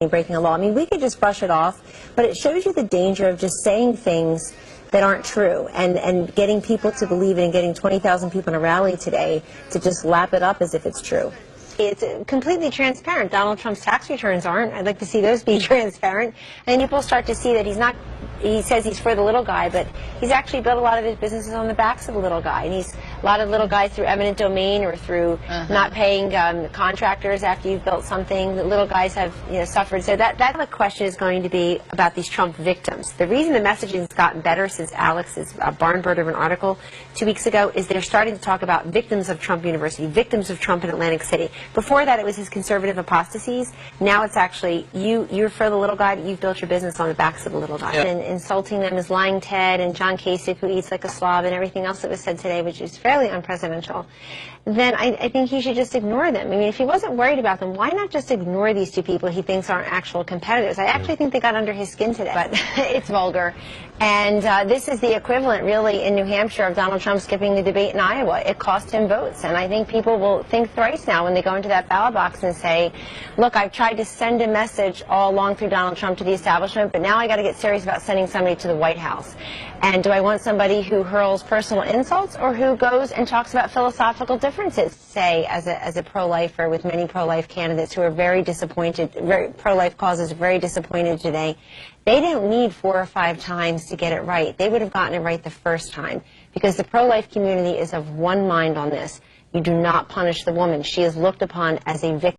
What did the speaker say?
breaking a law. I mean, we could just brush it off, but it shows you the danger of just saying things that aren't true and getting people to believe it and getting 20,000 people in a rally today to just lap it up as if it's true. It's completely transparent. Donald Trump's tax returns aren't. I'd like to see those be transparent. And people start to see that he's not, he says he's for the little guy, but he's actually built a lot of his businesses on the backs of the little guy. And he's a lot of little guys through eminent domain or through not paying contractors after you've built something. The little guys have suffered. So that question is going to be about these Trump victims. The reason the messaging has gotten better since Alex's barn bird of an article 2 weeks ago is they're starting to talk about victims of Trump University, victims of Trump in Atlantic City. Before that, it was his conservative apostasies. Now it's actually you're for the little guy, but you've built your business on the backs of the little guy. And insulting them as lying Ted and John Kasich, who eats like a slob, and everything else that was said today, which is fairly unpresidential, then I think he should just ignore them. I mean, if he wasn't worried about them, why not just ignore these two people he thinks aren't actual competitors? I actually think they got under his skin today, but it's vulgar. And this is the equivalent, really, in New Hampshire of Donald Trump skipping the debate in Iowa. It cost him votes, and I think people will think thrice now when they go into that ballot box and say, look, I've tried to send a message all along through Donald Trump to the establishment, but now I got to get serious about sending somebody to the White House. And do I want somebody who hurls personal insults or who goes and talks about philosophical differences? Say, as a pro-lifer with many pro-life candidates who are very disappointed, pro-life causes very disappointed today, they don't need 4 or 5 times to get it right. They would have gotten it right the first time because the pro-life community is of one mind on this. You do not punish the woman. She is looked upon as a victim.